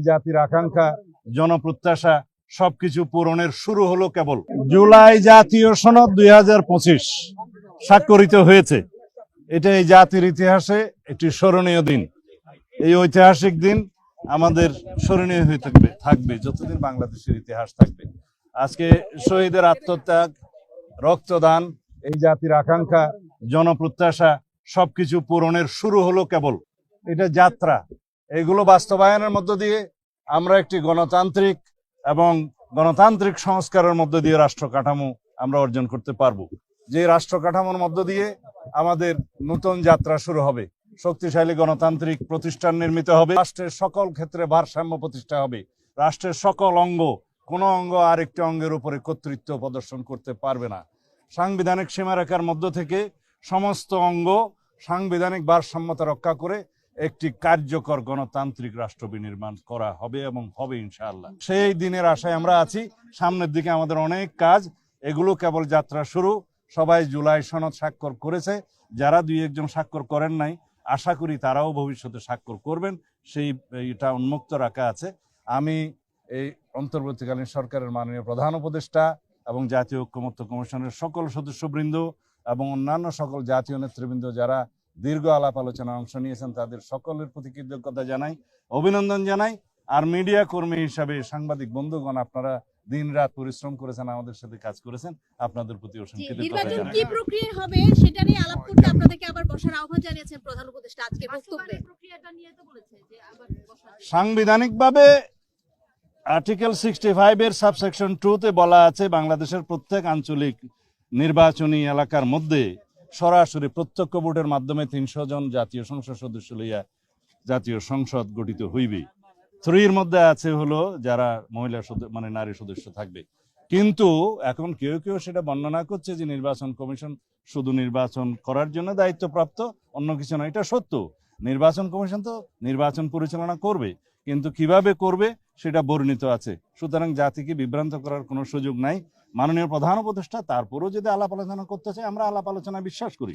জাতির আকাঙ্ক্ষা, জনপ্রত্যাশা সবকিছু পূরণের শুরু হলো কেবল। জুলাই জাতীয় সনদ 2025 স্বাক্ষরিত হয়েছে। এটা এই জাতির ইতিহাসে একটি স্মরণীয় দিন। এই ঐতিহাসিক দিন আমাদের স্মরণীয় হয়ে থাকবে যতদিন বাংলাদেশের ইতিহাস থাকবে। আজকে শহীদের আত্মত্যাগ, রক্তদান, এই জাতির আকাঙ্ক্ষা, জনপ্রত্যাশা সবকিছু পূরণের শুরু হলো কেবল। এটা যাত্রা। এগুলো বাস্তবায়নের মধ্য দিয়ে আমরা একটি গণতান্ত্রিক এবং গণতান্ত্রিক সংস্কারের মধ্য দিয়ে রাষ্ট্র কাঠামো আমরা অর্জন করতে পারবো। যে রাষ্ট্র কাঠামোর মধ্য দিয়ে আমাদের নতুন যাত্রা শুরু হবে। শক্তিশালী গণতান্ত্রিক প্রতিষ্ঠান নির্মিত হবে, রাষ্ট্রের সকল ক্ষেত্রে ভারসাম্য প্রতিষ্ঠা হবে, রাষ্ট্রের সকল অঙ্গ কোনো অঙ্গ আরেকটি অঙ্গের উপরে কর্তৃত্ব প্রদর্শন করতে পারবে না। সাংবিধানিক সীমারেখার মধ্য থেকে সমস্ত অঙ্গ সাংবিধানিক ভারসাম্যতা রক্ষা করে একটি কার্যকর গণতান্ত্রিক রাষ্ট্র বিনির্মাণ করা হবে এবং হবে ইনশাআল্লাহ। সেই দিনের আশায় আমরা আছি। সামনের দিকে আমাদের অনেক কাজ, এগুলো কেবল যাত্রা শুরু। সবাই জুলাই সনদ স্বাক্ষর করেছে, যারা দুই একজন স্বাক্ষর করেন নাই আশা করি তারাও ভবিষ্যতে স্বাক্ষর করবেন, এটা উন্মুক্ত রাখা আছে। আমি এই অন্তর্বর্তীকালীন সরকারের মাননীয় প্রধান উপদেষ্টা এবং জাতীয় ঐক্যমত্য কমিশনের সকল সদস্যবৃন্দ এবং অন্যান্য সকল জাতীয় নেতৃবৃন্দ যারা দীর্ঘ আলাপ আলোচনায় অংশ নিয়েছেন তাদের সকলের প্রতি কৃতজ্ঞতা জানাই, অভিনন্দন জানাই। আর মিডিয়া কর্মী হিসাবে সাংবাদিক বন্ধুগণ, আপনারা দিন রাত পরিশ্রম করেছেন, আমাদের সাথে কাজ করেছেন, আপনাদের প্রতি অসংখ্য কৃতজ্ঞতা জানাই। কি প্রক্রিয়া হবে সেটা নিয়ে আলাপ করতে আপনাদেরকে আবার বসার আহ্বান জানিয়েছেন প্রধান উপদেষ্টা আজকে বক্তব্যে। প্রক্রিয়াটা নিয়ে তো বলেছে যে আবার সাংবিধানিকভাবে আর্টিকেল 65 এর সাবসেকশন 2 তে বলা আছে বাংলাদেশের প্রত্যেক আঞ্চলিক নির্বাচনী এলাকার মধ্যে সরাসরি প্রত্যক্ষ ভোটের মাধ্যমে 300 জন জাতীয় সংসদ সদস্য লইয়া জাতীয় সংসদ গঠিত হইবে। 3 এর মধ্যে আছে হলো যারা মহিলা মানে নারী সদস্য থাকবে। কিন্তু এখন কেউ কেউ সেটা বর্ণনা করছে যে নির্বাচন কমিশন শুধু নির্বাচন করার জন্য দায়িত্বপ্রাপ্ত, অন্য কিছু না। এটা সত্য, নির্বাচন কমিশন তো নির্বাচন পরিচালনা করবে, কিন্তু কিভাবে করবে সেটা বর্ণিত আছে। সুতরাং জাতিকে বিভ্রান্ত করার কোনো সুযোগ নাই। মাননীয় প্রধান উপদেষ্টা তারপরেও যদি আলাপ আলোচনা করতে চাই, আমরা আলাপ আলোচনা বিশ্বাস করি।